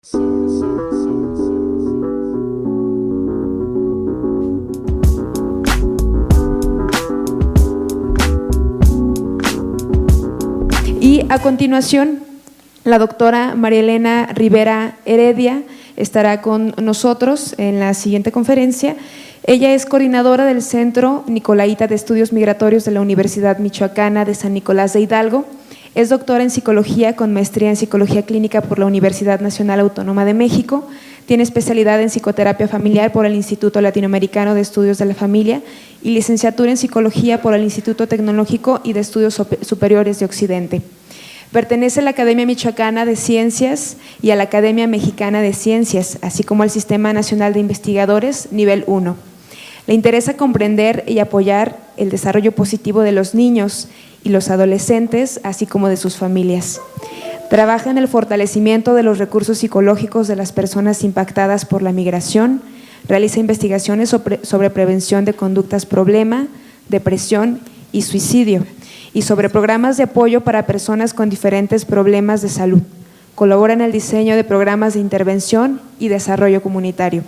Y a continuación, la doctora María Elena Rivera Heredia estará con nosotros en la siguiente conferencia. Ella es coordinadora del Centro Nicolaita de Estudios Migratorios de la Universidad Michoacana de San Nicolás de Hidalgo. Es doctora en Psicología con maestría en Psicología Clínica por la Universidad Nacional Autónoma de México. Tiene especialidad en Psicoterapia Familiar por el Instituto Latinoamericano de Estudios de la Familia y licenciatura en Psicología por el Instituto Tecnológico y de Estudios Superiores de Occidente. Pertenece a la Academia Michoacana de Ciencias y a la Academia Mexicana de Ciencias, así como al Sistema Nacional de Investigadores Nivel 1. Le interesa comprender y apoyar el desarrollo positivo de los niños y los adolescentes, así como de sus familias. Trabaja en el fortalecimiento de los recursos psicológicos de las personas impactadas por la migración, realiza investigaciones sobre prevención de conductas problema, depresión y suicidio, y sobre programas de apoyo para personas con diferentes problemas de salud. Colabora en el diseño de programas de intervención y desarrollo comunitario.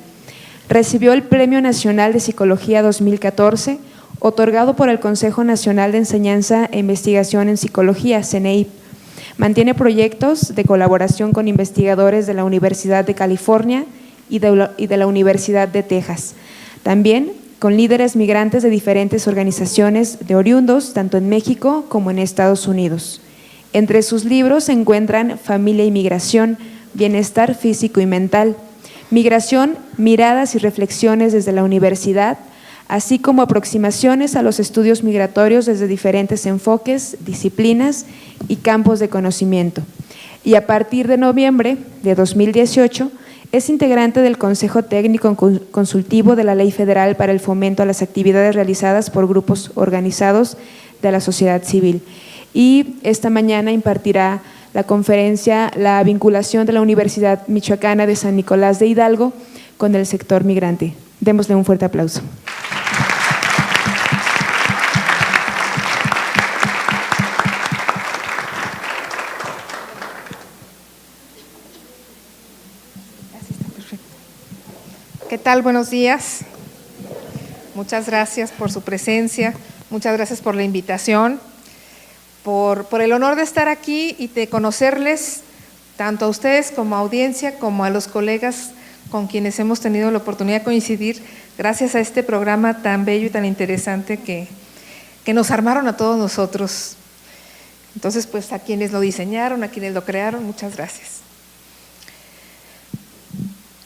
Recibió el Premio Nacional de Psicología 2014, otorgado por el Consejo Nacional de Enseñanza e Investigación en Psicología, CNEIP. Mantiene proyectos de colaboración con investigadores de la Universidad de California y de la Universidad de Texas. También con líderes migrantes de diferentes organizaciones de oriundos, tanto en México como en Estados Unidos. Entre sus libros se encuentran Familia y Migración, Bienestar Físico y Mental, Migración, Miradas y Reflexiones desde la Universidad, así como aproximaciones a los estudios migratorios desde diferentes enfoques, disciplinas y campos de conocimiento. Y a partir de noviembre de 2018, es integrante del Consejo Técnico Consultivo de la Ley Federal para el Fomento a las Actividades realizadas por grupos organizados de la sociedad civil. Y esta mañana impartirá la conferencia La vinculación de la Universidad Michoacana de San Nicolás de Hidalgo con el sector migrante. Démosle un fuerte aplauso. ¿Qué tal? Buenos días. Muchas gracias por su presencia, muchas gracias por la invitación, por el honor de estar aquí y de conocerles tanto a ustedes como a audiencia, como a los colegas con quienes hemos tenido la oportunidad de coincidir gracias a este programa tan bello y tan interesante que nos armaron a todos nosotros. Entonces, pues a quienes lo diseñaron, a quienes lo crearon, muchas gracias.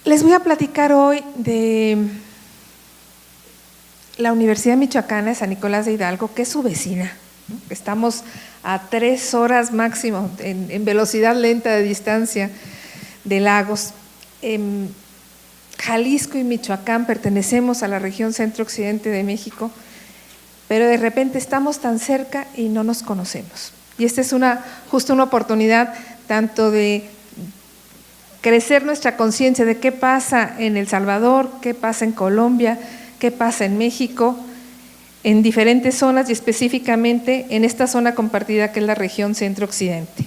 Les voy a platicar hoy de la Universidad Michoacana de San Nicolás de Hidalgo, que es su vecina. Estamos a 3 horas máximo en velocidad lenta de distancia de Lagos. Jalisco y Michoacán pertenecemos a la región centro-occidente de México, pero de repente estamos tan cerca y no nos conocemos. Y esta es justo una oportunidad tanto de crecer nuestra conciencia de qué pasa en El Salvador, qué pasa en Colombia, qué pasa en México, en diferentes zonas y específicamente en esta zona compartida que es la región centro-occidente.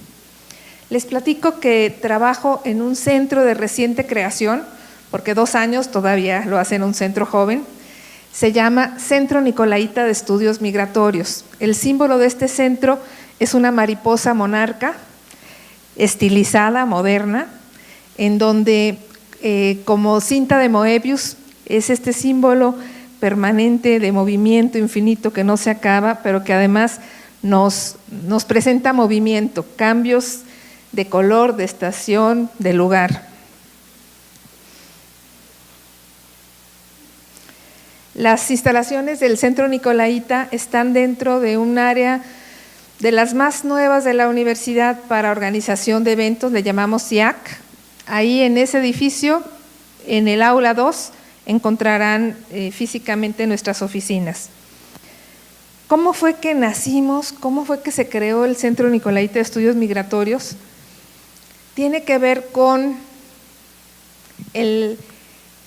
Les platico que trabajo en un centro de reciente creación, porque 2 años todavía lo hacen un centro joven. Se llama Centro Nicolaita de Estudios Migratorios. El símbolo de este centro es una mariposa monarca, estilizada, moderna, en donde como cinta de Moebius es este símbolo permanente de movimiento infinito que no se acaba, pero que además nos presenta movimiento, cambios de color, de estación, de lugar. Las instalaciones del Centro Nicolaita están dentro de un área de las más nuevas de la universidad para organización de eventos, le llamamos CIAC. Ahí en ese edificio, en el aula 2, encontrarán físicamente nuestras oficinas. ¿Cómo fue que nacimos? ¿Cómo fue que se creó el Centro Nicolaita de Estudios Migratorios? Tiene que ver con el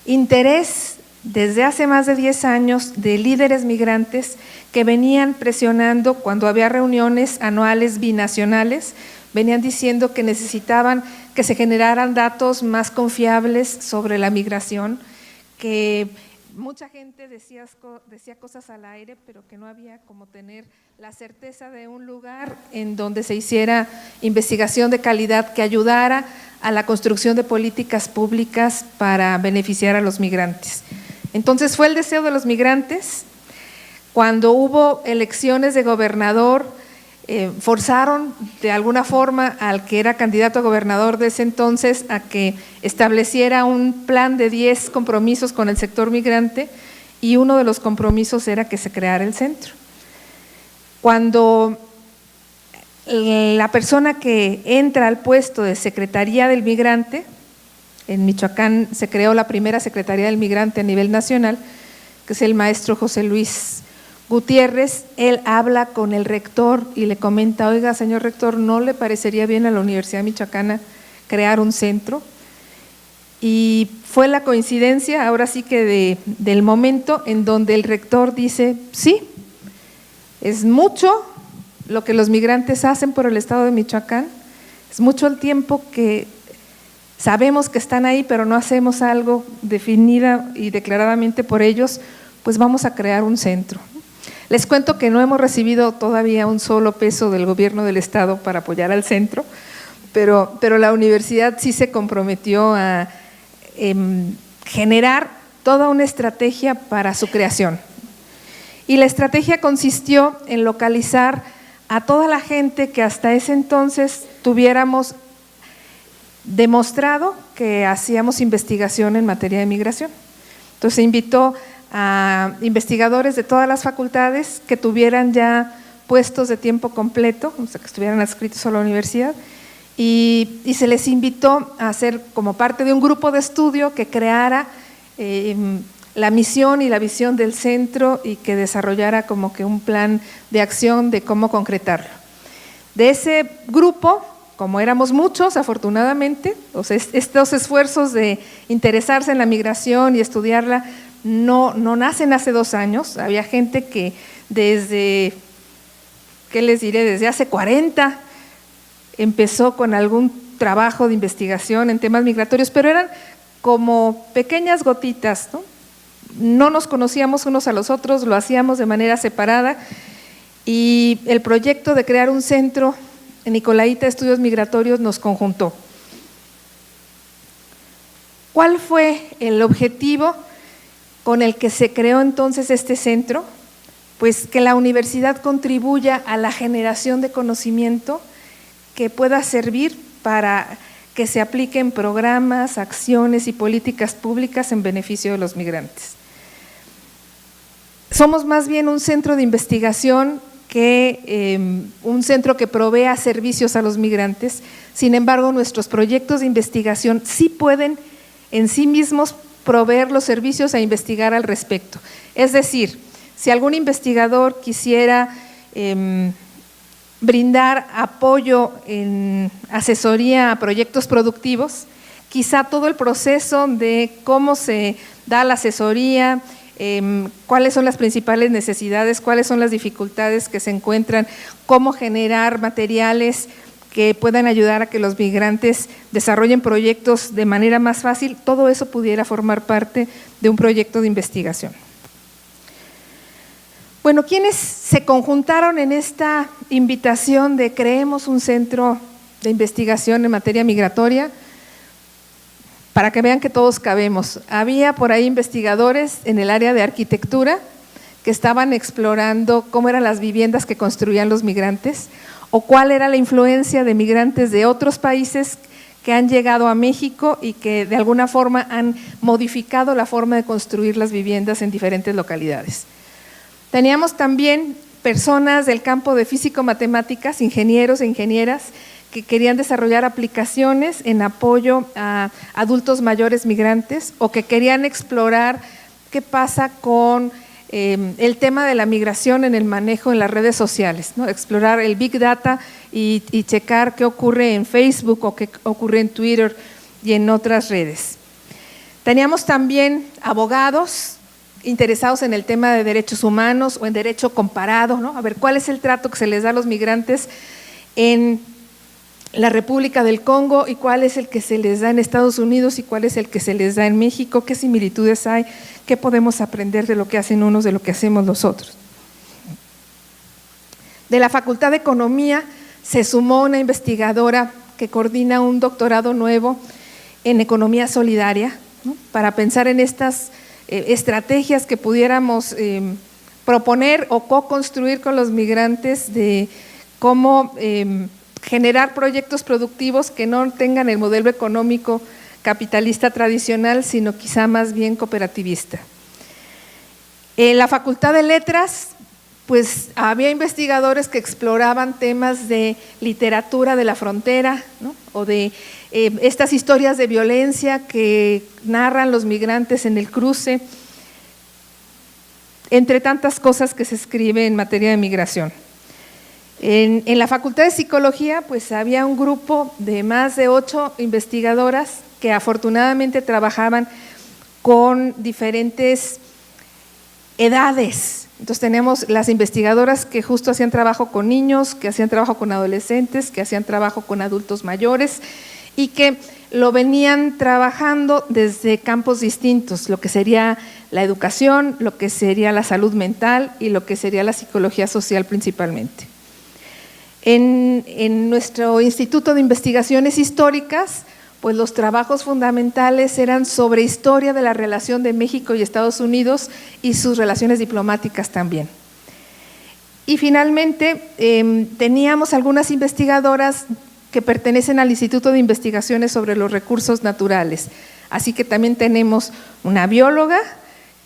interés desde hace más de 10 años de líderes migrantes que venían presionando cuando había reuniones anuales binacionales venían diciendo que necesitaban que se generaran datos más confiables sobre la migración, que mucha gente decía cosas al aire, pero que no había como tener la certeza de un lugar en donde se hiciera investigación de calidad que ayudara a la construcción de políticas públicas para beneficiar a los migrantes. Entonces fue el deseo de los migrantes. Cuando hubo elecciones de gobernador, forzaron de alguna forma al que era candidato a gobernador de ese entonces a que estableciera un plan de 10 compromisos con el sector migrante, y uno de los compromisos era que se creara el centro. Cuando la persona que entra al puesto de Secretaría del Migrante, en Michoacán se creó la primera Secretaría del Migrante a nivel nacional, que es el maestro José Luis Gutiérrez, él habla con el rector y le comenta: oiga, señor rector, ¿no le parecería bien a la Universidad Michoacana crear un centro? Y fue la coincidencia, ahora sí que del momento en donde el rector dice: sí, es mucho lo que los migrantes hacen por el estado de Michoacán, es mucho el tiempo que sabemos que están ahí, pero no hacemos algo definida y declaradamente por ellos, pues vamos a crear un centro. Les cuento que no hemos recibido todavía un solo peso del gobierno del estado para apoyar al centro, pero la universidad sí se comprometió a generar toda una estrategia para su creación. Y la estrategia consistió en localizar a toda la gente que hasta ese entonces tuviéramos demostrado que hacíamos investigación en materia de migración. Entonces se invitó a investigadores de todas las facultades que tuvieran ya puestos de tiempo completo, o sea, que estuvieran adscritos a la universidad, y se les invitó a hacer como parte de un grupo de estudio que creara la misión y la visión del centro y que desarrollara como que un plan de acción de cómo concretarlo. De ese grupo, como éramos muchos, afortunadamente, o sea, estos esfuerzos de interesarse en la migración y estudiarla no nacen hace 2 años. Había gente que desde, ¿qué les diré?, desde hace 40 empezó con algún trabajo de investigación en temas migratorios, pero eran como pequeñas gotitas, ¿no? No nos conocíamos unos a los otros, lo hacíamos de manera separada, y el proyecto de crear un centro en Nicolaita de Estudios Migratorios nos conjuntó. ¿Cuál fue el objetivo con el que se creó entonces este centro? Pues que la universidad contribuya a la generación de conocimiento que pueda servir para que se apliquen programas, acciones y políticas públicas en beneficio de los migrantes. Somos más bien un centro de investigación que un centro que provea servicios a los migrantes. Sin embargo, nuestros proyectos de investigación sí pueden en sí mismos proveer los servicios a investigar al respecto. Es decir, si algún investigador quisiera brindar apoyo en asesoría a proyectos productivos, quizá todo el proceso de cómo se da la asesoría, cuáles son las principales necesidades, cuáles son las dificultades que se encuentran, cómo generar materiales que puedan ayudar a que los migrantes desarrollen proyectos de manera más fácil, todo eso pudiera formar parte de un proyecto de investigación. Bueno, ¿quiénes se conjuntaron en esta invitación de creemos un centro de investigación en materia migratoria? Para que vean que todos cabemos. Había por ahí investigadores en el área de arquitectura que estaban explorando cómo eran las viviendas que construían los migrantes o cuál era la influencia de migrantes de otros países que han llegado a México y que de alguna forma han modificado la forma de construir las viviendas en diferentes localidades. Teníamos también personas del campo de físico-matemáticas, ingenieros e ingenieras, que querían desarrollar aplicaciones en apoyo a adultos mayores migrantes o que querían explorar qué pasa con el tema de la migración en el manejo en las redes sociales, ¿no? Explorar el Big Data y checar qué ocurre en Facebook o qué ocurre en Twitter y en otras redes. Teníamos también abogados interesados en el tema de derechos humanos o en derecho comparado, ¿no? A ver cuál es el trato que se les da a los migrantes en la República del Congo y cuál es el que se les da en Estados Unidos y cuál es el que se les da en México, qué similitudes hay, qué podemos aprender de lo que hacen unos, de lo que hacemos nosotros. De la Facultad de Economía se sumó una investigadora que coordina un doctorado nuevo en economía solidaria, ¿no?, para pensar en estas estrategias que pudiéramos proponer o co-construir con los migrantes de cómo generar proyectos productivos que no tengan el modelo económico capitalista tradicional, sino quizá más bien cooperativista. En la Facultad de Letras, pues había investigadores que exploraban temas de literatura de la frontera, ¿no?, o de estas historias de violencia que narran los migrantes en el cruce, entre tantas cosas que se escribe en materia de migración. En la Facultad de Psicología, pues había un grupo de más de 8 investigadoras que afortunadamente trabajaban con diferentes edades. Entonces tenemos las investigadoras que justo hacían trabajo con niños, que hacían trabajo con adolescentes, que hacían trabajo con adultos mayores y que lo venían trabajando desde campos distintos, lo que sería la educación, lo que sería la salud mental y lo que sería la psicología social principalmente. En nuestro Instituto de Investigaciones Históricas, pues los trabajos fundamentales eran sobre historia de la relación de México y Estados Unidos y sus relaciones diplomáticas también. Y finalmente teníamos algunas investigadoras que pertenecen al Instituto de Investigaciones sobre los Recursos Naturales, así que también tenemos una bióloga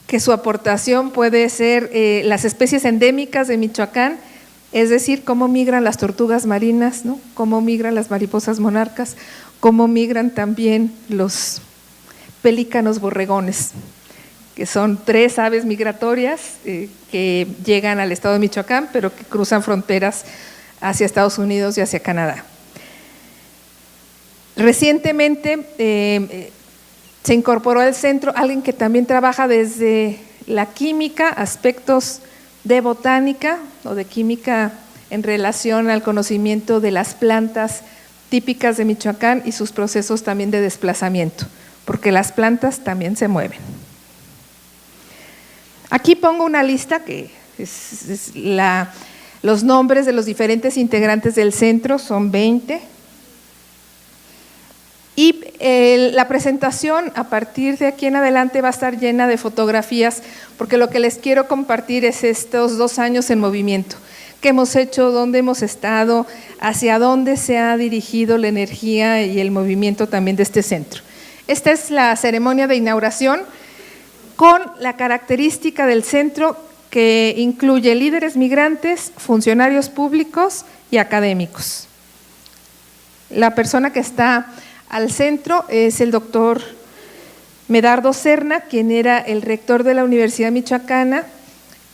que su aportación puede ser las especies endémicas de Michoacán, es decir, cómo migran las tortugas marinas, ¿no?, cómo migran las mariposas monarcas, cómo migran también los pelícanos borregones, que son 3 aves migratorias que llegan al estado de Michoacán, pero que cruzan fronteras hacia Estados Unidos y hacia Canadá. Recientemente se incorporó al centro alguien que también trabaja desde la química, aspectos de botánica o de química en relación al conocimiento de las plantas típicas de Michoacán y sus procesos también de desplazamiento, porque las plantas también se mueven. Aquí pongo una lista que es los nombres de los diferentes integrantes del centro, son 20. Y la presentación a partir de aquí en adelante va a estar llena de fotografías, porque lo que les quiero compartir es estos 2 años en movimiento. ¿Qué hemos hecho? ¿Dónde hemos estado? ¿Hacia dónde se ha dirigido la energía y el movimiento también de este centro? Esta es la ceremonia de inauguración con la característica del centro que incluye líderes migrantes, funcionarios públicos y académicos. La persona que está al centro es el doctor Medardo Serna, quien era el rector de la Universidad Michoacana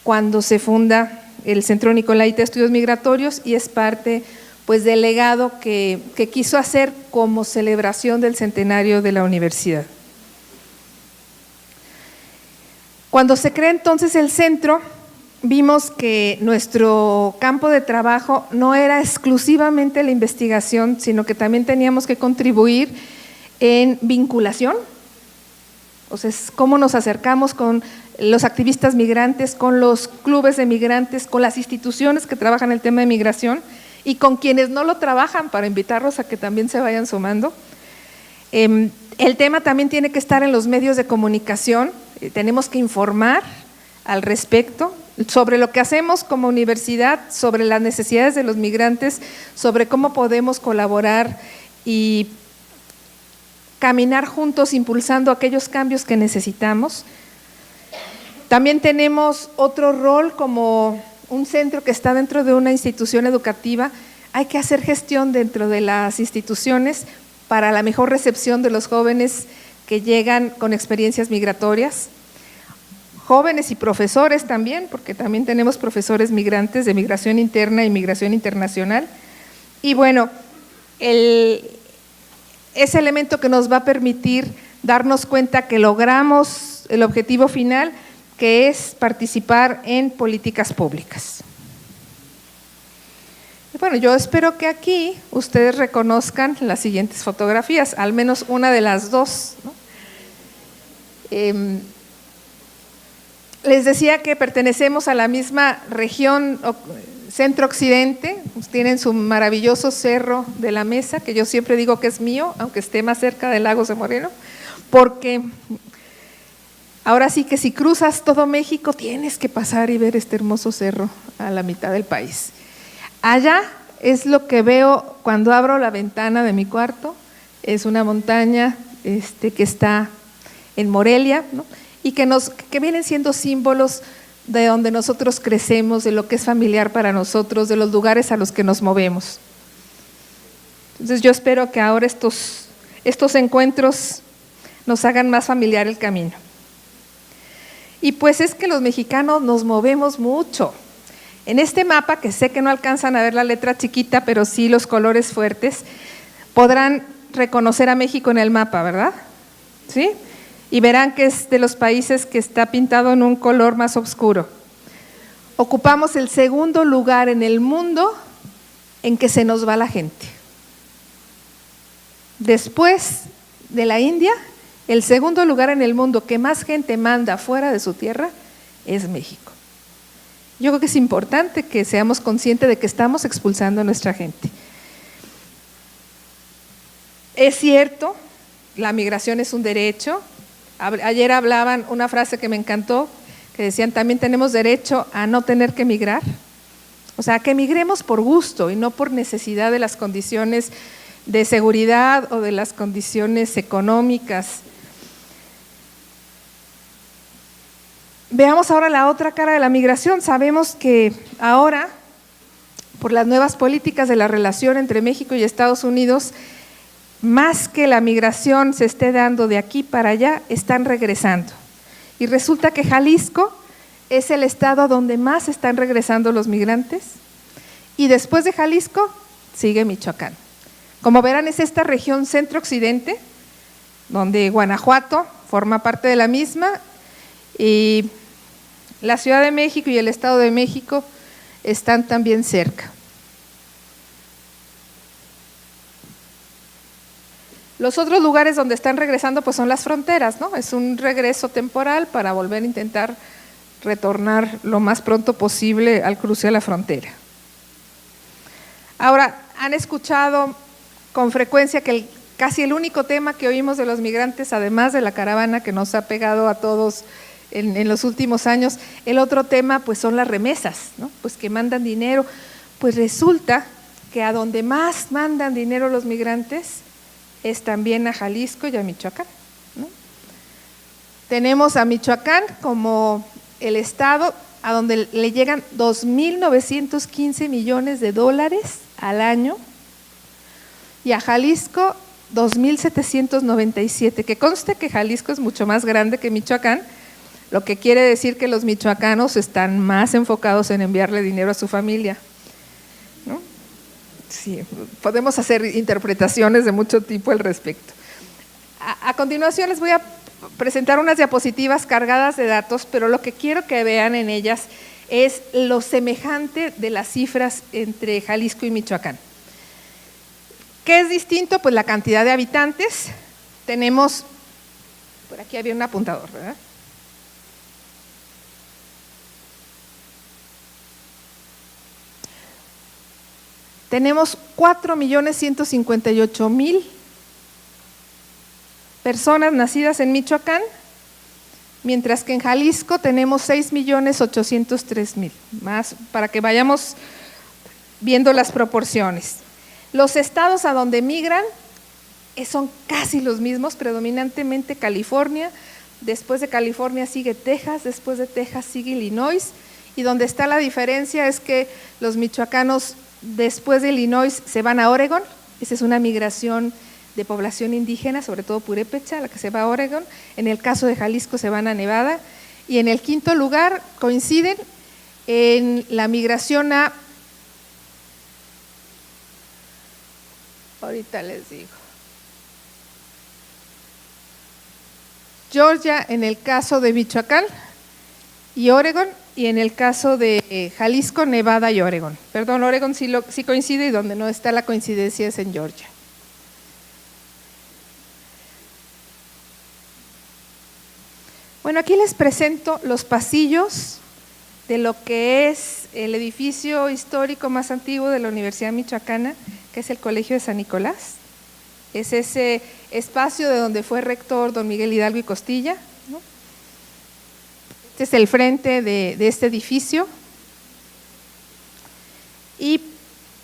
cuando se funda el Centro Nicolaita de Estudios Migratorios y es parte pues del legado que quiso hacer como celebración del centenario de la universidad. Cuando se crea entonces el centro, vimos que nuestro campo de trabajo no era exclusivamente la investigación, sino que también teníamos que contribuir en vinculación, o sea, es cómo nos acercamos con los activistas migrantes, con los clubes de migrantes, con las instituciones que trabajan el tema de migración y con quienes no lo trabajan para invitarlos a que también se vayan sumando. El tema también tiene que estar en los medios de comunicación, tenemos que informar al respecto sobre lo que hacemos como universidad, sobre las necesidades de los migrantes, sobre cómo podemos colaborar y caminar juntos impulsando aquellos cambios que necesitamos. También tenemos otro rol como un centro que está dentro de una institución educativa. Hay que hacer gestión dentro de las instituciones para la mejor recepción de los jóvenes que llegan con experiencias migratorias. Jóvenes y profesores también, porque también tenemos profesores migrantes de migración interna y migración internacional. Y bueno, ese elemento que nos va a permitir darnos cuenta que logramos el objetivo final, que es participar en políticas públicas. Bueno, yo espero que aquí ustedes reconozcan las siguientes fotografías, al menos una de las dos, ¿no? Les decía que pertenecemos a la misma región centro-occidente, pues tienen su maravilloso cerro de la Mesa, que yo siempre digo que es mío, aunque esté más cerca de Lagos de Moreno, porque ahora sí que si cruzas todo México tienes que pasar y ver este hermoso cerro a la mitad del país. Allá es lo que veo cuando abro la ventana de mi cuarto, es una montaña que está en Morelia, ¿no? Y que vienen siendo símbolos de donde nosotros crecemos, de lo que es familiar para nosotros, de los lugares a los que nos movemos. Entonces yo espero que ahora estos encuentros nos hagan más familiar el camino. Y pues es que los mexicanos nos movemos mucho. En este mapa, que sé que no alcanzan a ver la letra chiquita, pero sí los colores fuertes, podrán reconocer a México en el mapa, ¿verdad? ¿Sí? Y verán que es de los países que está pintado en un color más oscuro. Ocupamos el segundo lugar en el mundo en que se nos va la gente. Después de la India, el segundo lugar en el mundo que más gente manda fuera de su tierra es México. Yo creo que es importante que seamos conscientes de que estamos expulsando a nuestra gente. Es cierto, la migración es un derecho. Ayer hablaban una frase que me encantó, que decían también tenemos derecho a no tener que migrar, o sea, que migremos por gusto y no por necesidad de las condiciones de seguridad o de las condiciones económicas. Veamos ahora la otra cara de la migración. Sabemos que ahora, por las nuevas políticas de la relación entre México y Estados Unidos, más que la migración se esté dando de aquí para allá, están regresando. Y resulta que Jalisco es el estado donde más están regresando los migrantes, y después de Jalisco sigue Michoacán. Como verán, es esta región centro-occidente, donde Guanajuato forma parte de la misma, y la Ciudad de México y el Estado de México están también cerca. Los otros lugares donde están regresando pues son las fronteras, ¿no? Es un regreso temporal para volver a intentar retornar lo más pronto posible al cruce de la frontera. Ahora, han escuchado con frecuencia que casi el único tema que oímos de los migrantes, además de la caravana que nos ha pegado a todos en los últimos años, el otro tema pues son las remesas, ¿no? Pues que mandan dinero. Pues resulta que a donde más mandan dinero los migrantes es también a Jalisco y a Michoacán, ¿no? Tenemos a Michoacán como el estado a donde le llegan 2.915 millones de dólares al año, y a Jalisco 2.797, que conste que Jalisco es mucho más grande que Michoacán, lo que quiere decir que los michoacanos están más enfocados en enviarle dinero a su familia, ¿no? Sí, podemos hacer interpretaciones de mucho tipo al respecto. A continuación les voy a presentar unas diapositivas cargadas de datos, pero lo que quiero que vean en ellas es lo semejante de las cifras entre Jalisco y Michoacán. ¿Qué es distinto? Pues la cantidad de habitantes. Tenemos, por aquí había un apuntador, ¿verdad? Tenemos 4.158.000 personas nacidas en Michoacán, mientras que en Jalisco tenemos 6.803.000, más para que vayamos viendo las proporciones. Los estados a donde migran son casi los mismos, predominantemente California, después de California sigue Texas, después de Texas sigue Illinois, y donde está la diferencia es que los michoacanos después de Illinois se van a Oregon. Esa es una migración de población indígena, sobre todo purépecha, la que se va a Oregon. En el caso de Jalisco se van a Nevada, y en el quinto lugar coinciden en la migración a, ahorita les digo, Georgia en el caso de Michoacán, y Oregon, y en el caso de Jalisco, Nevada y Oregon. Perdón, Oregon sí coincide, y donde no está la coincidencia es en Georgia. Bueno, aquí les presento los pasillos de lo que es el edificio histórico más antiguo de la Universidad Michoacana, que es el Colegio de San Nicolás. Es ese espacio de donde fue rector don Miguel Hidalgo y Costilla, ¿no? Este es el frente de este edificio. Y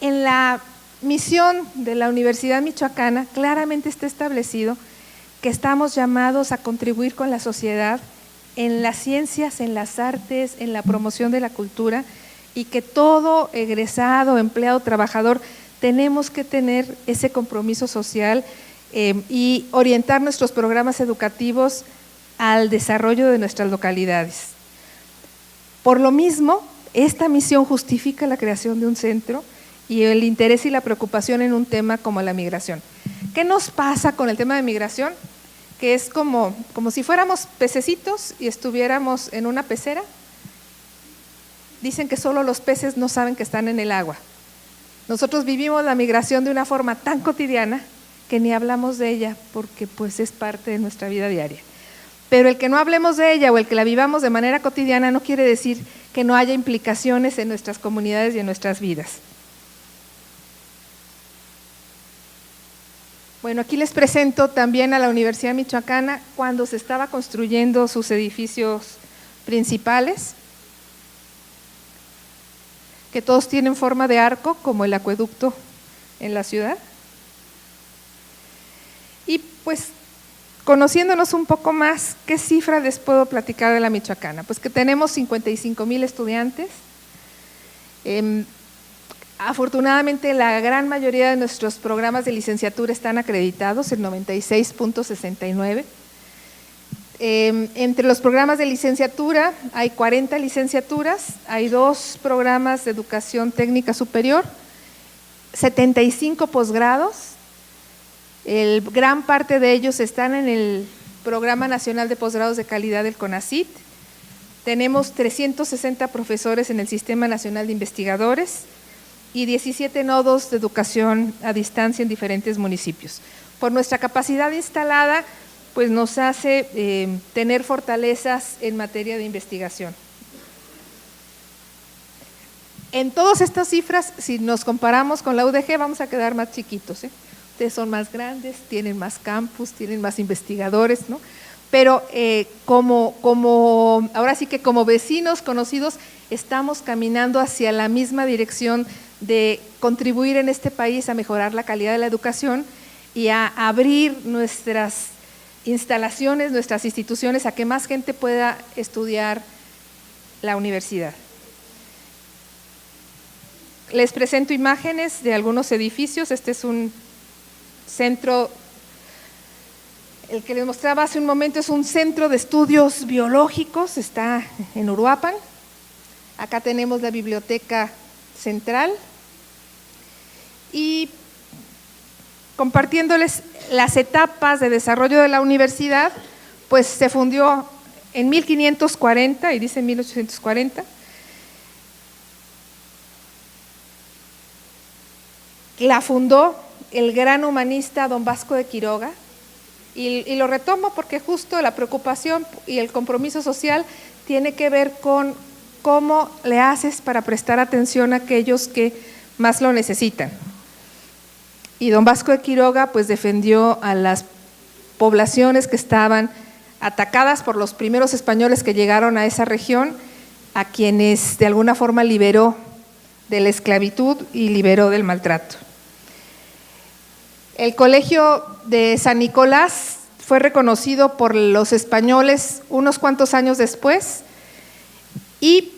en la misión de la Universidad Michoacana claramente está establecido que estamos llamados a contribuir con la sociedad en las ciencias, en las artes, en la promoción de la cultura, y que todo egresado, empleado, trabajador, tenemos que tener ese compromiso social y orientar nuestros programas educativos al desarrollo de nuestras localidades. Por lo mismo, esta misión justifica la creación de un centro y el interés y la preocupación en un tema como la migración. ¿Qué nos pasa con el tema de migración? Que es como si fuéramos pececitos y estuviéramos en una pecera. Dicen que solo los peces no saben que están en el agua. Nosotros vivimos la migración de una forma tan cotidiana que ni hablamos de ella porque pues es parte de nuestra vida diaria. Pero el que no hablemos de ella o el que la vivamos de manera cotidiana no quiere decir que no haya implicaciones en nuestras comunidades y en nuestras vidas. Bueno, aquí les presento también a la Universidad Michoacana cuando se estaba construyendo sus edificios principales, que todos tienen forma de arco, como el acueducto en la ciudad. Y pues, conociéndonos un poco más, ¿qué cifra les puedo platicar de la Michoacana? Pues que tenemos 55,000 estudiantes. Afortunadamente, la gran mayoría de nuestros programas de licenciatura están acreditados, el 96.69. Entre los programas de licenciatura hay 40 licenciaturas, hay 2 programas de educación técnica superior, 75 posgrados. Gran parte de ellos están en el Programa Nacional de Posgrados de Calidad del CONACYT. Tenemos 360 profesores en el Sistema Nacional de Investigadores y 17 nodos de educación a distancia en diferentes municipios. Por nuestra capacidad instalada, pues nos hace tener fortalezas en materia de investigación. En todas estas cifras, si nos comparamos con la UDG, vamos a quedar más chiquitos, ¿eh? Ustedes son más grandes, tienen más campus, tienen más investigadores, ¿no? Pero ahora sí que como vecinos conocidos, estamos caminando hacia la misma dirección de contribuir en este país a mejorar la calidad de la educación y a abrir nuestras instalaciones, nuestras instituciones, a que más gente pueda estudiar la universidad. Les presento imágenes de algunos edificios. Este es un centro, el que les mostraba hace un momento es un centro de estudios biológicos, está en Uruapan. Acá tenemos la biblioteca central y compartiéndoles las etapas de desarrollo de la universidad, pues se fundió en 1540 y dice 1840. La fundó el gran humanista don Vasco de Quiroga, y lo retomo porque justo la preocupación y el compromiso social tiene que ver con cómo le haces para prestar atención a aquellos que más lo necesitan. Y don Vasco de Quiroga pues defendió a las poblaciones que estaban atacadas por los primeros españoles que llegaron a esa región, a quienes de alguna forma liberó de la esclavitud y liberó del maltrato. El Colegio de San Nicolás fue reconocido por los españoles unos cuantos años después y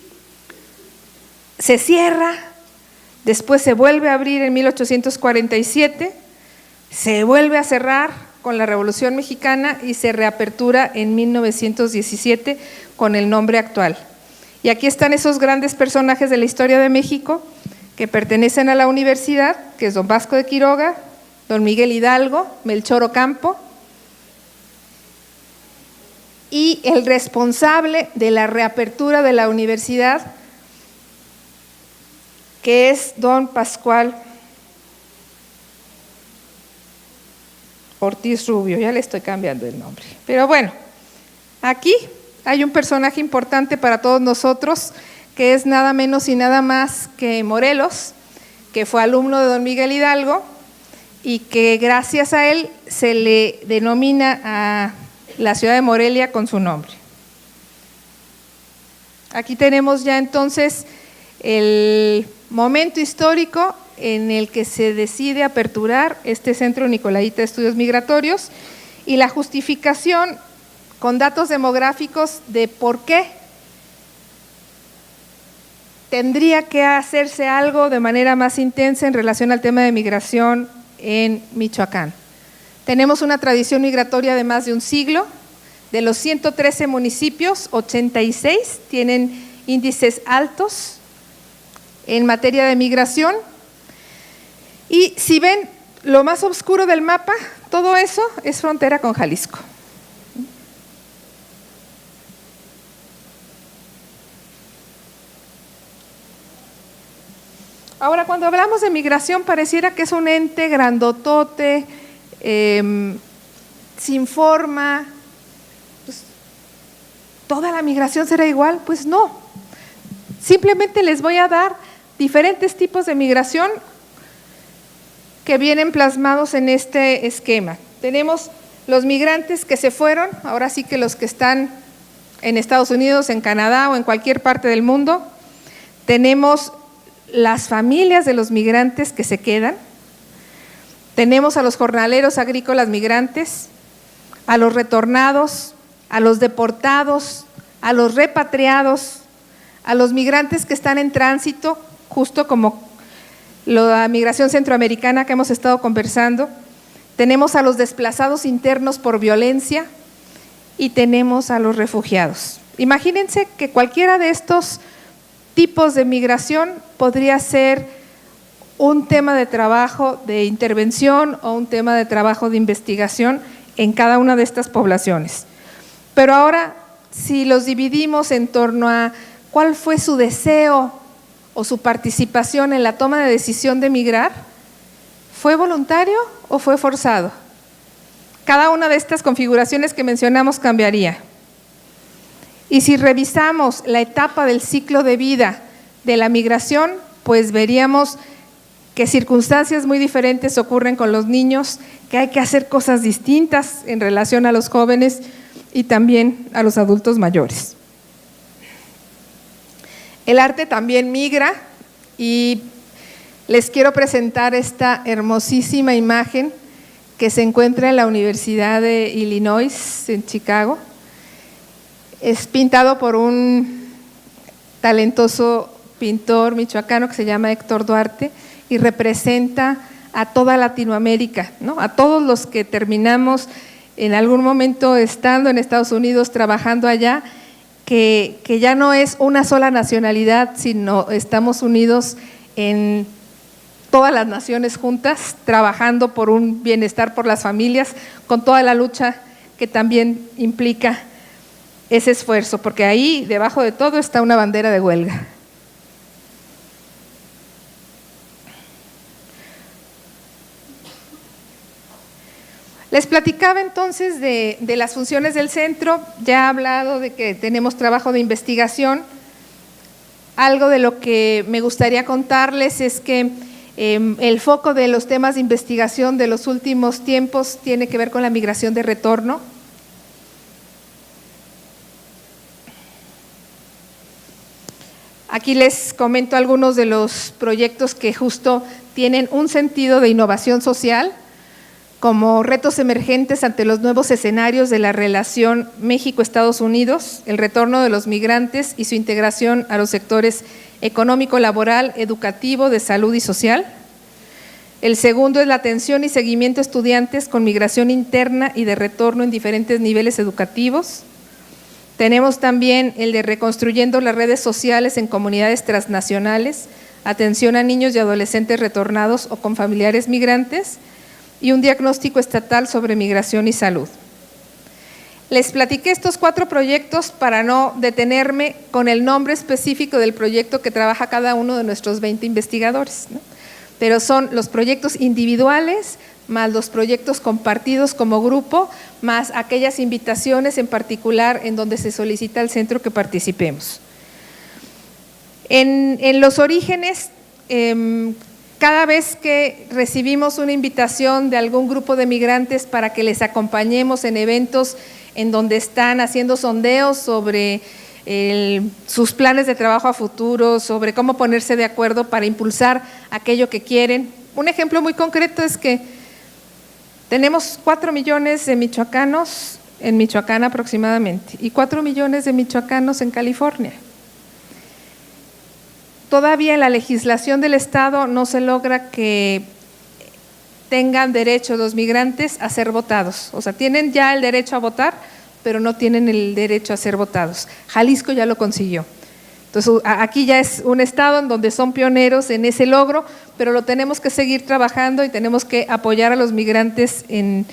se cierra, después se vuelve a abrir en 1847, se vuelve a cerrar con la Revolución Mexicana y se reapertura en 1917 con el nombre actual. Y aquí están esos grandes personajes de la historia de México que pertenecen a la universidad, que es don Vasco de Quiroga, don Miguel Hidalgo, Melchor Ocampo, y el responsable de la reapertura de la universidad, que es don Pascual Ortiz Rubio, ya le estoy cambiando el nombre. Pero bueno, aquí hay un personaje importante para todos nosotros, que es nada menos y nada más que Morelos, que fue alumno de don Miguel Hidalgo y que gracias a él se le denomina a la ciudad de Morelia con su nombre. Aquí tenemos ya entonces el momento histórico en el que se decide aperturar este Centro Nicolaita de Estudios Migratorios y la justificación con datos demográficos de por qué tendría que hacerse algo de manera más intensa en relación al tema de migración en Michoacán. Tenemos una tradición migratoria de más de un siglo. De los 113 municipios, 86 tienen índices altos en materia de migración. Y si ven lo más oscuro del mapa, todo eso es frontera con Jalisco. Ahora, cuando hablamos de migración, pareciera que es un ente grandotote, sin forma. Pues, ¿toda la migración será igual? Pues no. Simplemente les voy a dar diferentes tipos de migración que vienen plasmados en este esquema. Tenemos los migrantes que se fueron, ahora sí que los que están en Estados Unidos, en Canadá o en cualquier parte del mundo. Tenemos las familias de los migrantes que se quedan. Tenemos a los jornaleros agrícolas migrantes, a los retornados, a los deportados, a los repatriados, a los migrantes que están en tránsito, justo como la migración centroamericana que hemos estado conversando. Tenemos a los desplazados internos por violencia y tenemos a los refugiados. Imagínense que cualquiera de estos tipos de migración podría ser un tema de trabajo de intervención o un tema de trabajo de investigación en cada una de estas poblaciones. Pero ahora, si los dividimos en torno a cuál fue su deseo o su participación en la toma de decisión de migrar, ¿fue voluntario o fue forzado? Cada una de estas configuraciones que mencionamos cambiaría. Y si revisamos la etapa del ciclo de vida de la migración, pues veríamos que circunstancias muy diferentes ocurren con los niños, que hay que hacer cosas distintas en relación a los jóvenes y también a los adultos mayores. El arte también migra y les quiero presentar esta hermosísima imagen que se encuentra en la Universidad de Illinois, en Chicago. Es pintado por un talentoso pintor michoacano que se llama Héctor Duarte y representa a toda Latinoamérica, ¿no? A todos los que terminamos en algún momento estando en Estados Unidos, trabajando allá, que ya no es una sola nacionalidad, sino estamos unidos en todas las naciones juntas, trabajando por un bienestar por las familias, con toda la lucha que también implica ese esfuerzo, porque ahí debajo de todo está una bandera de huelga. Les platicaba entonces de las funciones del centro, ya he hablado de que tenemos trabajo de investigación. Algo de lo que me gustaría contarles es que el foco de los temas de investigación de los últimos tiempos tiene que ver con la migración de retorno. Aquí les comento algunos de los proyectos que justo tienen un sentido de innovación social, como retos emergentes ante los nuevos escenarios de la relación México-Estados Unidos, el retorno de los migrantes y su integración a los sectores económico, laboral, educativo, de salud y social. El segundo es la atención y seguimiento a estudiantes con migración interna y de retorno en diferentes niveles educativos. Tenemos también el de reconstruyendo las redes sociales en comunidades transnacionales, atención a niños y adolescentes retornados o con familiares migrantes, y un diagnóstico estatal sobre migración y salud. Les platiqué estos 4 proyectos para no detenerme con el nombre específico del proyecto que trabaja cada uno de nuestros 20 investigadores, ¿no? Pero son los proyectos individuales, más los proyectos compartidos como grupo, más aquellas invitaciones en particular en donde se solicita al centro que participemos. En los orígenes, cada vez que recibimos una invitación de algún grupo de migrantes para que les acompañemos en eventos en donde están haciendo sondeos sobre sus planes de trabajo a futuro, sobre cómo ponerse de acuerdo para impulsar aquello que quieren. Un ejemplo muy concreto es que tenemos 4 millones de michoacanos en Michoacán aproximadamente y 4 millones de michoacanos en California. Todavía en la legislación del Estado no se logra que tengan derecho los migrantes a ser votados. O sea, tienen ya el derecho a votar, pero no tienen el derecho a ser votados. Jalisco ya lo consiguió. Entonces, aquí ya es un estado en donde son pioneros en ese logro, pero lo tenemos que seguir trabajando y tenemos que apoyar a los migrantes en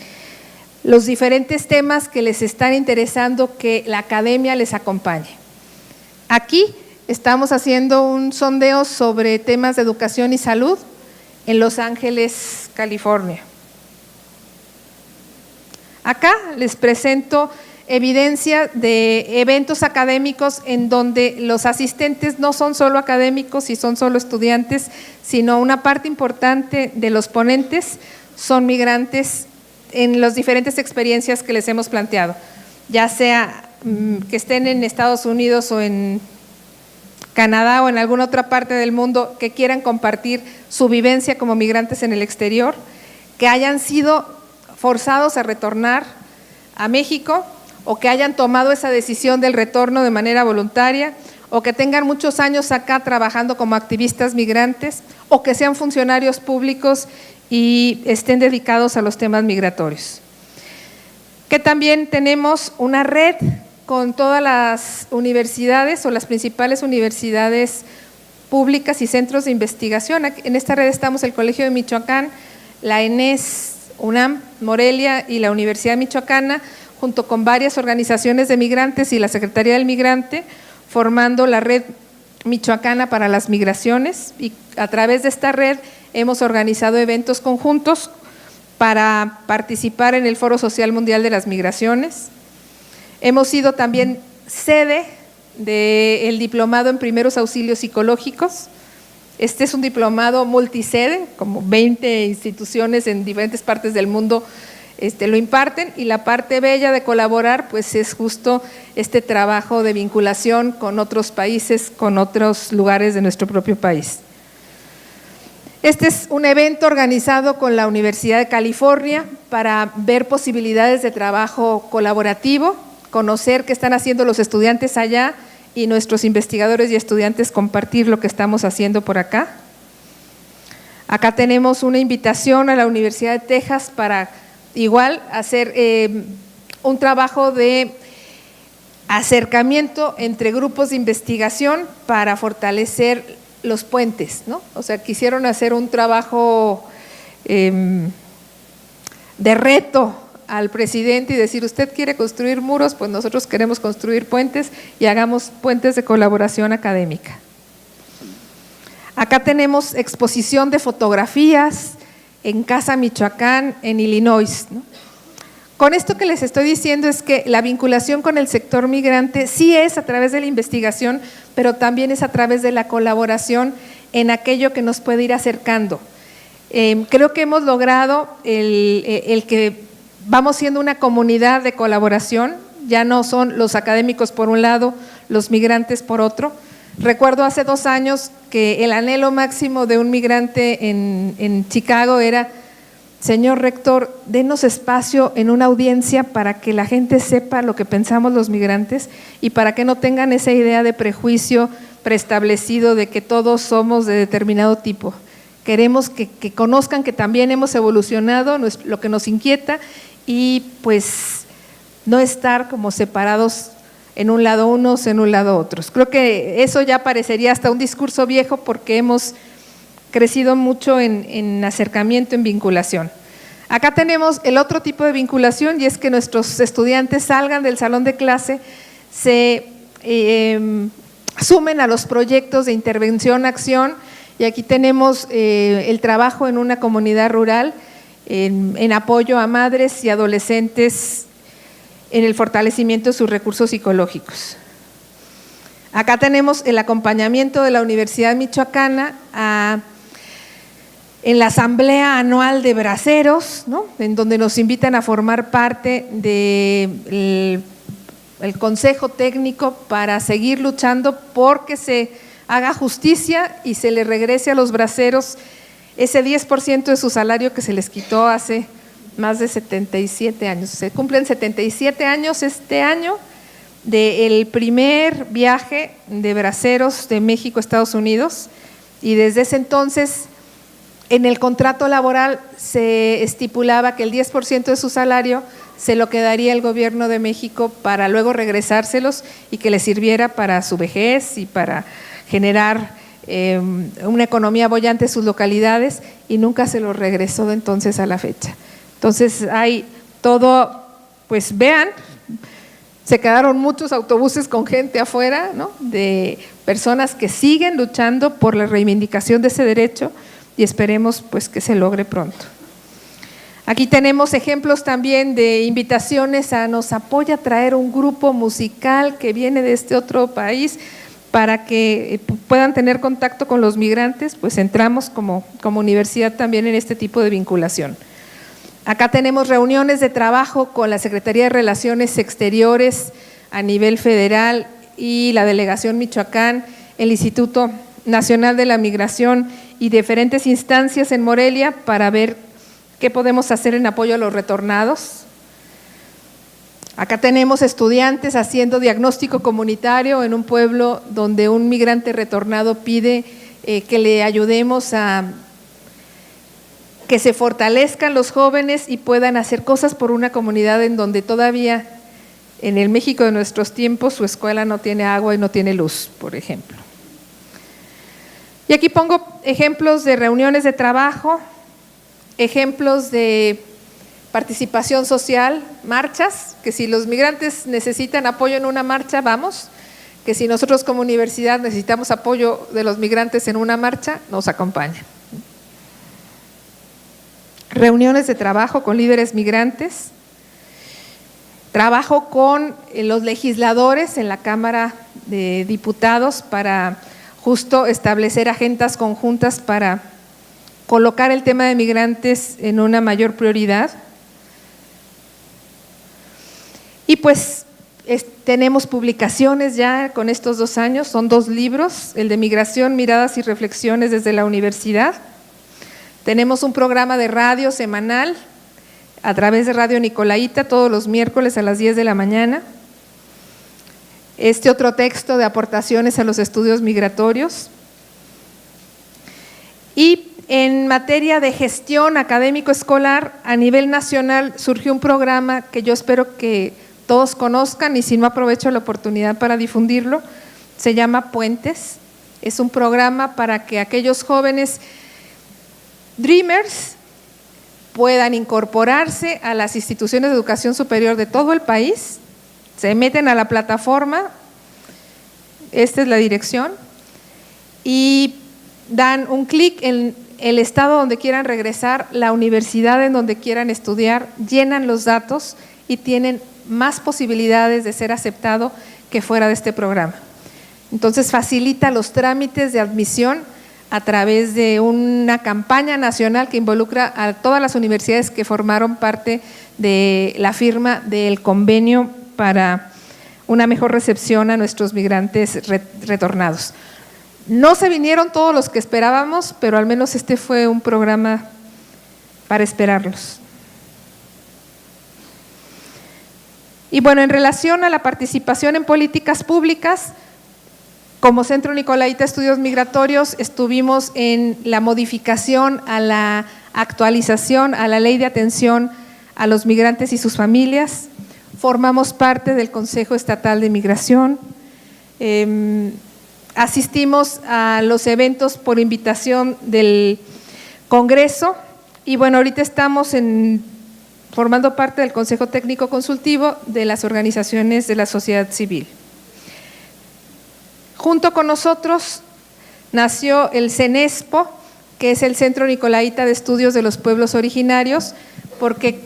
los diferentes temas que les están interesando que la academia les acompañe. Aquí estamos haciendo un sondeo sobre temas de educación y salud en Los Ángeles, California. Acá les presento evidencia de eventos académicos en donde los asistentes no son solo académicos y son solo estudiantes, sino una parte importante de los ponentes son migrantes en las diferentes experiencias que les hemos planteado, ya sea que estén en Estados Unidos o en Canadá o en alguna otra parte del mundo que quieran compartir su vivencia como migrantes en el exterior, que hayan sido forzados a retornar a México o que hayan tomado esa decisión del retorno de manera voluntaria o que tengan muchos años acá trabajando como activistas migrantes o que sean funcionarios públicos y estén dedicados a los temas migratorios. Que también tenemos una red con todas las universidades o las principales universidades públicas y centros de investigación. En esta red estamos el Colegio de Michoacán, la ENES, UNAM, Morelia y la Universidad Michoacana, junto con varias organizaciones de migrantes y la Secretaría del Migrante, formando la Red Michoacana para las Migraciones, y a través de esta red hemos organizado eventos conjuntos para participar en el Foro Social Mundial de las Migraciones. Hemos sido también sede del diplomado en primeros auxilios psicológicos. Este es un diplomado multisede, como 20 instituciones en diferentes partes del mundo lo imparten, y la parte bella de colaborar pues es justo este trabajo de vinculación con otros países, con otros lugares de nuestro propio país. Este es un evento organizado con la Universidad de California para ver posibilidades de trabajo colaborativo, conocer qué están haciendo los estudiantes allá y nuestros investigadores y estudiantes compartir lo que estamos haciendo por acá. Acá tenemos una invitación a la Universidad de Texas para igual hacer un trabajo de acercamiento entre grupos de investigación para fortalecer los puentes, ¿no? O sea, quisieron hacer un trabajo de reto al presidente y decir, usted quiere construir muros, pues nosotros queremos construir puentes y hagamos puentes de colaboración académica. Acá tenemos exposición de fotografías en Casa Michoacán, en Illinois, ¿no? Con esto que les estoy diciendo es que la vinculación con el sector migrante sí es a través de la investigación, pero también es a través de la colaboración en aquello que nos puede ir acercando. Creo que hemos logrado el que vamos siendo una comunidad de colaboración, ya no son los académicos por un lado, los migrantes por otro. Recuerdo hace 2 años que el anhelo máximo de un migrante en Chicago era: señor rector, denos espacio en una audiencia para que la gente sepa lo que pensamos los migrantes y para que no tengan esa idea de prejuicio preestablecido de que todos somos de determinado tipo. Queremos que conozcan que también hemos evolucionado, lo que nos inquieta, y pues no estar como separados en un lado unos, en un lado otros. Creo que eso ya parecería hasta un discurso viejo porque hemos crecido mucho en acercamiento, en vinculación. Acá tenemos el otro tipo de vinculación, y es que nuestros estudiantes salgan del salón de clase, se sumen a los proyectos de intervención-acción, y aquí tenemos el trabajo en una comunidad rural en apoyo a madres y adolescentes en el fortalecimiento de sus recursos psicológicos. Acá tenemos el acompañamiento de la Universidad Michoacana en la asamblea anual de braceros, ¿no?, en donde nos invitan a formar parte del consejo técnico para seguir luchando porque se haga justicia y se le regrese a los braceros ese 10% de su salario que se les quitó hace más de 77 años. Se cumplen 77 años este año del primer viaje de braceros de México a Estados Unidos, y desde ese entonces en el contrato laboral se estipulaba que el 10% de su salario se lo quedaría el gobierno de México para luego regresárselos y que le sirviera para su vejez y para generar una economía boyante en sus localidades, y nunca se lo regresó de entonces a la fecha. Entonces hay todo, pues vean, se quedaron muchos autobuses con gente afuera, ¿no?, de personas que siguen luchando por la reivindicación de ese derecho, y esperemos pues que se logre pronto. Aquí tenemos ejemplos también de invitaciones a nos apoya a traer un grupo musical que viene de este otro país para que puedan tener contacto con los migrantes, pues entramos como universidad también en este tipo de vinculación. Acá tenemos reuniones de trabajo con la Secretaría de Relaciones Exteriores a nivel federal y la Delegación Michoacán, el Instituto Nacional de la Migración y diferentes instancias en Morelia para ver qué podemos hacer en apoyo a los retornados. Acá tenemos estudiantes haciendo diagnóstico comunitario en un pueblo donde un migrante retornado pide que le ayudemos a que se fortalezcan los jóvenes y puedan hacer cosas por una comunidad en donde todavía, en el México de nuestros tiempos, su escuela no tiene agua y no tiene luz, por ejemplo. Y aquí pongo ejemplos de reuniones de trabajo, ejemplos de participación social, marchas, que si los migrantes necesitan apoyo en una marcha, vamos, que si nosotros como universidad necesitamos apoyo de los migrantes en una marcha, nos acompañan. Reuniones de trabajo con líderes migrantes, trabajo con los legisladores en la Cámara de Diputados para justo establecer agendas conjuntas para colocar el tema de migrantes en una mayor prioridad. Y pues tenemos publicaciones ya con estos 2 años, son 2 libros, el de Migración, Miradas y Reflexiones desde la Universidad. Tenemos un programa de radio semanal a través de Radio Nicolaita todos los miércoles a las 10 de la mañana. Este otro texto de aportaciones a los estudios migratorios. Y en materia de gestión académico escolar, a nivel nacional surgió un programa que yo espero que todos conozcan, y si no aprovecho la oportunidad para difundirlo, se llama Puentes. Es un programa para que aquellos jóvenes Dreamers puedan incorporarse a las instituciones de educación superior de todo el país, se meten a la plataforma, esta es la dirección, y dan un clic en el estado donde quieran regresar, la universidad en donde quieran estudiar, llenan los datos y tienen más posibilidades de ser aceptado que fuera de este programa. Entonces facilita los trámites de admisión a través de una campaña nacional que involucra a todas las universidades que formaron parte de la firma del convenio para una mejor recepción a nuestros migrantes retornados. No se vinieron todos los que esperábamos, pero al menos este fue un programa para esperarlos. Y bueno, en relación a la participación en políticas públicas, como Centro Nicolaita Estudios Migratorios estuvimos en la modificación a la actualización a la Ley de Atención a los Migrantes y sus Familias, formamos parte del Consejo Estatal de Migración, asistimos a los eventos por invitación del Congreso Y bueno, ahorita estamos formando parte del Consejo Técnico Consultivo de las organizaciones de la sociedad civil. Junto con nosotros nació el CENESPO, que es el Centro Nicolaita de Estudios de los Pueblos Originarios, porque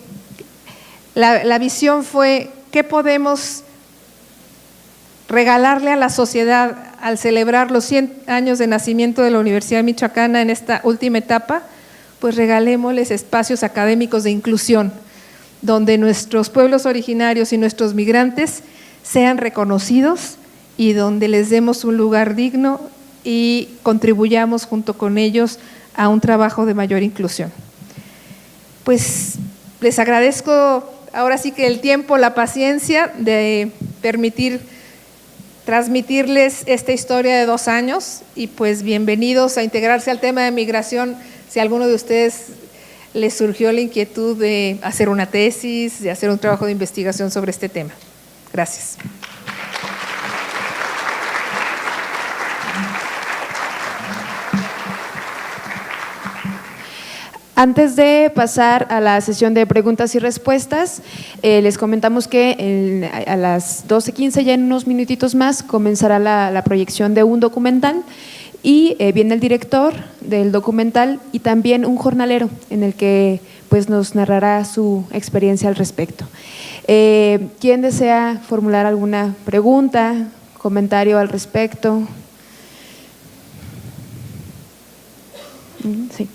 la visión fue ¿qué podemos regalarle a la sociedad al celebrar los 100 años de nacimiento de la Universidad Michoacana en esta última etapa? Pues regalémosles espacios académicos de inclusión, donde nuestros pueblos originarios y nuestros migrantes sean reconocidos y donde les demos un lugar digno y contribuyamos junto con ellos a un trabajo de mayor inclusión. Pues les agradezco ahora sí que el tiempo, la paciencia de permitir transmitirles esta historia de 2 años y pues bienvenidos a integrarse al tema de migración. Si a alguno de ustedes les surgió la inquietud de hacer una tesis, de hacer un trabajo de investigación sobre este tema. Gracias. Antes de pasar a la sesión de preguntas y respuestas, les comentamos que a las 12:15, ya en unos minutitos más, comenzará la proyección de un documental y viene el director del documental y también un jornalero en el que pues, nos narrará su experiencia al respecto. ¿Quién desea formular alguna pregunta, comentario al respecto? Sí.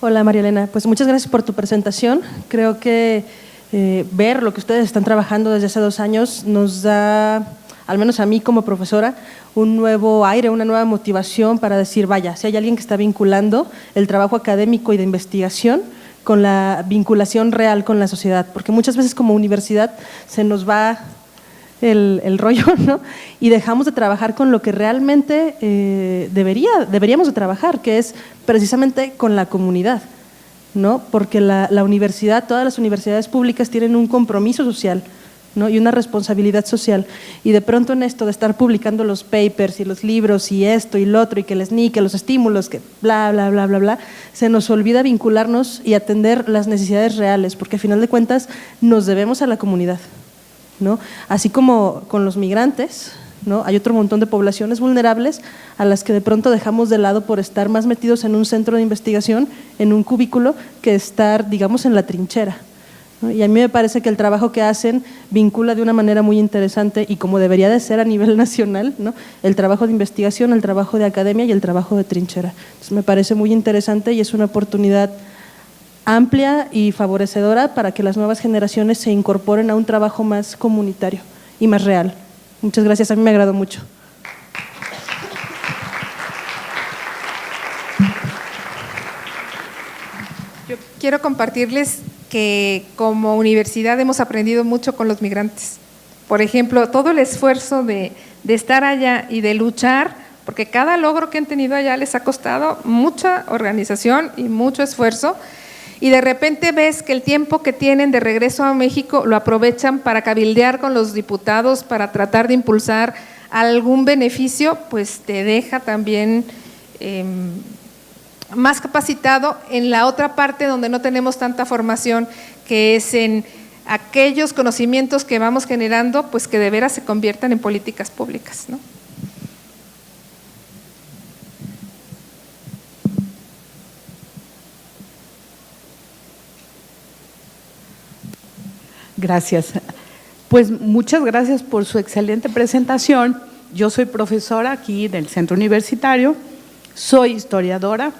Hola María Elena, pues muchas gracias por tu presentación. Creo que ver lo que ustedes están trabajando desde hace 2 años nos da, al menos a mí como profesora, un nuevo aire, una nueva motivación para decir, vaya, si hay alguien que está vinculando el trabajo académico y de investigación con la vinculación real con la sociedad, porque muchas veces como universidad se nos va el rollo, ¿no? Y dejamos de trabajar con lo que realmente deberíamos de trabajar, que es precisamente con la comunidad, ¿no? Porque la universidad, todas las universidades públicas tienen un compromiso social, ¿no? Y una responsabilidad social, y de pronto en esto de estar publicando los papers y los libros y esto y lo otro y que el SNI, que los estímulos, que bla, bla, bla, bla, bla, se nos olvida vincularnos y atender las necesidades reales, porque al final de cuentas nos debemos a la comunidad, ¿no? Así como con los migrantes, ¿no? Hay otro montón de poblaciones vulnerables a las que de pronto dejamos de lado por estar más metidos en un centro de investigación, en un cubículo, que estar, digamos, en la trinchera, ¿no? Y a mí me parece que el trabajo que hacen vincula de una manera muy interesante y como debería de ser a nivel nacional, ¿no? El trabajo de investigación, el trabajo de academia y el trabajo de trinchera. Entonces me parece muy interesante y es una oportunidad amplia y favorecedora para que las nuevas generaciones se incorporen a un trabajo más comunitario y más real. Muchas gracias, a mí me agradó mucho. Yo quiero compartirles que como universidad hemos aprendido mucho con los migrantes. Por ejemplo, todo el esfuerzo de estar allá y de luchar, porque cada logro que han tenido allá les ha costado mucha organización y mucho esfuerzo, y de repente ves que el tiempo que tienen de regreso a México lo aprovechan para cabildear con los diputados, para tratar de impulsar algún beneficio, pues te deja también más capacitado en la otra parte donde no tenemos tanta formación, que es en aquellos conocimientos que vamos generando, pues que de veras se conviertan en políticas públicas, ¿no? Gracias. Pues muchas gracias por su excelente presentación. Yo soy profesora aquí del Centro Universitario, soy historiadora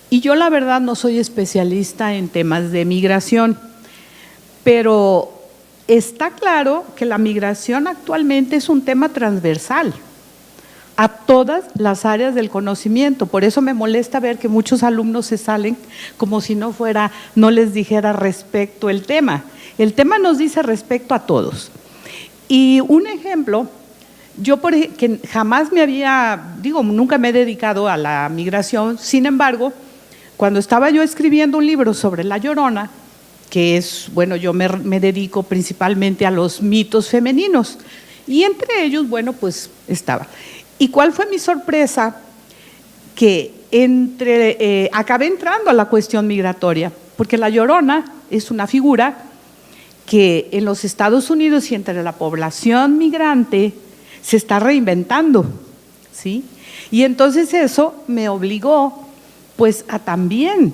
y yo la verdad no soy especialista en temas de migración, pero está claro que la migración actualmente es un tema transversal a todas las áreas del conocimiento. Por eso me molesta ver que muchos alumnos se salen como si no les dijera respecto el tema. El tema nos dice respecto a todos. Y un ejemplo, yo que jamás nunca me he dedicado a la migración, sin embargo, cuando estaba yo escribiendo un libro sobre La Llorona, que es, bueno, yo me dedico principalmente a los mitos femeninos, y entre ellos, bueno, pues estaba. ¿Y cuál fue mi sorpresa? Que acabé entrando a la cuestión migratoria, porque La Llorona es una figura que en los Estados Unidos y entre la población migrante se está reinventando, ¿sí? Y entonces eso me obligó pues a también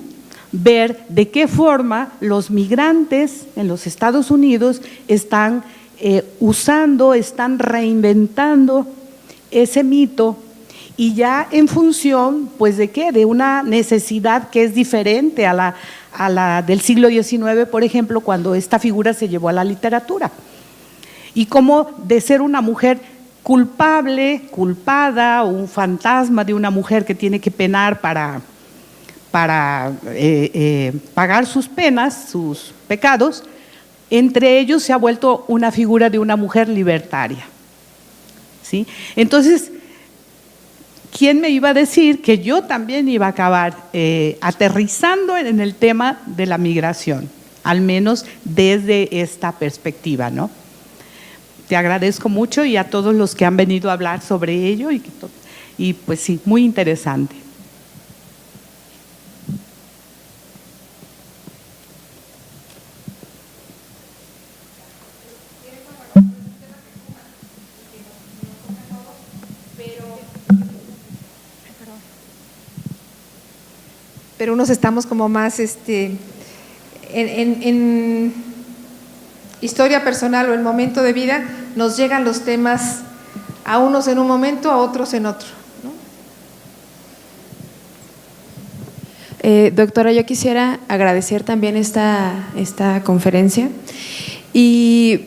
ver de qué forma los migrantes en los Estados Unidos están usando, están reinventando ese mito, y ya en función, pues, ¿de qué? De una necesidad que es diferente a la del siglo XIX, por ejemplo, cuando esta figura se llevó a la literatura. Y como de ser una mujer culpable, culpada, o un fantasma de una mujer que tiene que penar para pagar sus penas, sus pecados, entre ellos se ha vuelto una figura de una mujer libertaria, ¿sí? Entonces, ¿quién me iba a decir que yo también iba a acabar aterrizando en el tema de la migración, al menos desde esta perspectiva, ¿no? Te agradezco mucho, y a todos los que han venido a hablar sobre ello, y pues sí, muy interesante. Pero unos estamos como más en historia personal o en momento de vida, nos llegan los temas a unos en un momento, a otros en otro, ¿no? Doctora, yo quisiera agradecer también esta conferencia, y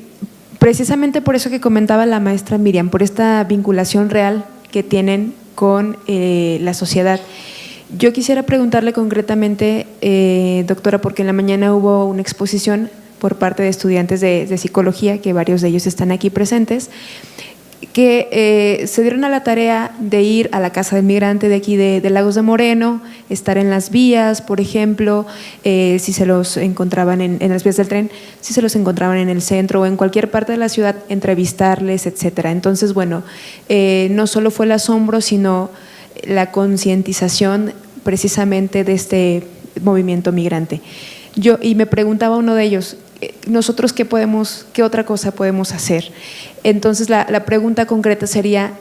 precisamente por eso que comentaba la maestra Miriam, por esta vinculación real que tienen con la sociedad. Yo quisiera preguntarle concretamente, doctora, porque en la mañana hubo una exposición por parte de estudiantes de psicología, que varios de ellos están aquí presentes, que se dieron a la tarea de ir a la Casa del Migrante de aquí de Lagos de Moreno, estar en las vías, por ejemplo, si se los encontraban en las vías del tren, si se los encontraban en el centro o en cualquier parte de la ciudad, entrevistarles, etcétera. Entonces, bueno, no solo fue el asombro, sino la concientización precisamente de este movimiento migrante. Y me preguntaba uno de ellos, nosotros qué otra cosa podemos hacer. Entonces la pregunta concreta sería,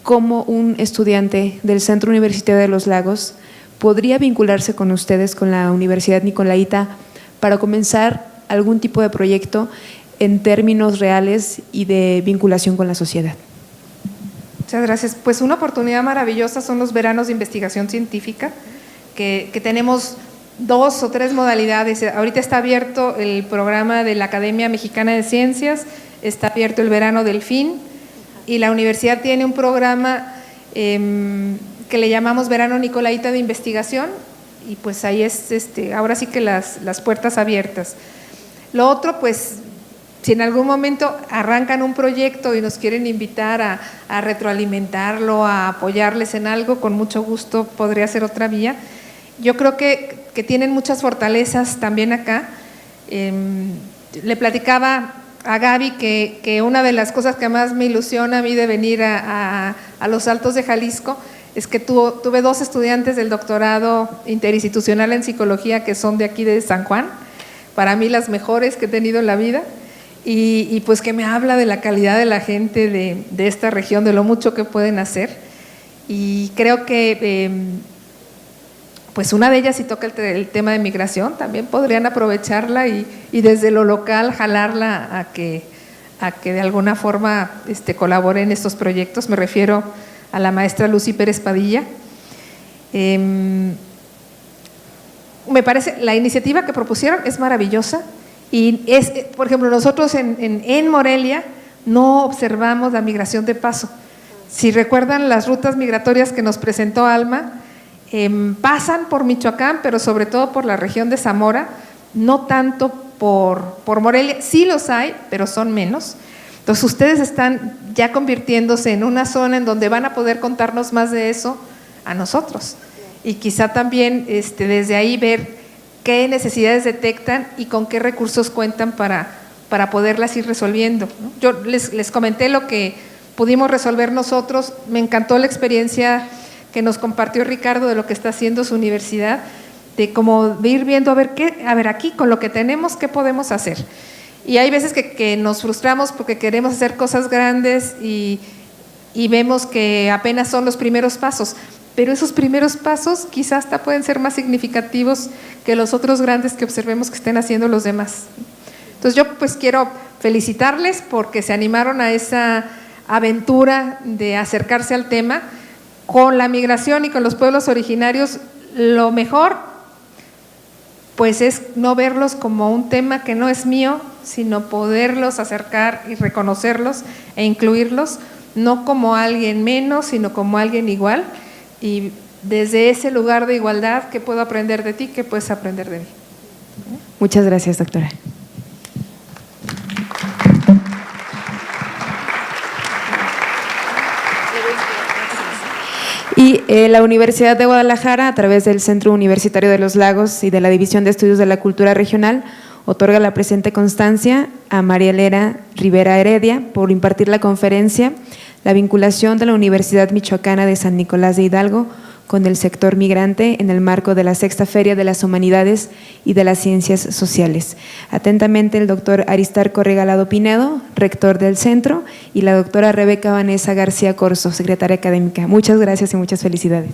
¿cómo un estudiante del Centro Universitario de los Lagos podría vincularse con ustedes, con la Universidad Nicolaita, para comenzar algún tipo de proyecto en términos reales y de vinculación con la sociedad? Muchas gracias. Pues una oportunidad maravillosa son los veranos de investigación científica, que tenemos 2 o 3 modalidades. Ahorita está abierto el programa de la Academia Mexicana de Ciencias, está abierto el verano Delfín, y la universidad tiene un programa que le llamamos Verano Nicolaita de Investigación, y pues ahí es ahora sí que las puertas abiertas. Lo otro, pues, si en algún momento arrancan un proyecto y nos quieren invitar a retroalimentarlo, a apoyarles en algo, con mucho gusto podría ser otra vía. Yo creo que tienen muchas fortalezas también acá. Le platicaba a Gaby que una de las cosas que más me ilusiona a mí de venir a los Altos de Jalisco es que tuve 2 estudiantes del doctorado interinstitucional en psicología que son de aquí de San Juan, para mí las mejores que he tenido en la vida. Y pues que me habla de la calidad de la gente de esta región, de lo mucho que pueden hacer. Y creo que pues una de ellas, si toca el tema de migración, también podrían aprovecharla y desde lo local jalarla a que de alguna forma colabore en estos proyectos. Me refiero a la maestra Lucy Pérez Padilla. Me parece, la iniciativa que propusieron es maravillosa. Y por ejemplo, nosotros en Morelia no observamos la migración de paso. Si recuerdan las rutas migratorias que nos presentó Alma, pasan por Michoacán, pero sobre todo por la región de Zamora, no tanto por Morelia. Sí los hay, pero son menos. Entonces ustedes están ya convirtiéndose en una zona en donde van a poder contarnos más de eso a nosotros. Y quizá también desde ahí ver qué necesidades detectan y con qué recursos cuentan para poderlas ir resolviendo, ¿no? Yo les comenté lo que pudimos resolver nosotros. Me encantó la experiencia que nos compartió Ricardo de lo que está haciendo su universidad, de cómo de ir viendo, a ver aquí con lo que tenemos, ¿qué podemos hacer? Y hay veces que nos frustramos porque queremos hacer cosas grandes y vemos que apenas son los primeros pasos, pero esos primeros pasos quizás hasta pueden ser más significativos que los otros grandes que observemos que estén haciendo los demás. Entonces yo pues quiero felicitarles porque se animaron a esa aventura de acercarse al tema. Con la migración y con los pueblos originarios, lo mejor pues es no verlos como un tema que no es mío, sino poderlos acercar y reconocerlos e incluirlos, no como alguien menos, sino como alguien igual, y desde ese lugar de igualdad, ¿qué puedo aprender de ti? ¿Qué puedes aprender de mí? Muchas gracias, doctora. Y la Universidad de Guadalajara, a través del Centro Universitario de los Lagos y de la División de Estudios de la Cultura Regional, otorga la presente constancia a María Elena Rivera Heredia por impartir la conferencia La vinculación de la Universidad Michoacana de San Nicolás de Hidalgo con el sector migrante en el marco de la Sexta Feria de las Humanidades y de las Ciencias Sociales. Atentamente el doctor Aristarco Regalado Pinedo, rector del centro, y la doctora Rebeca Vanessa García Corzo, secretaria académica. Muchas gracias y muchas felicidades.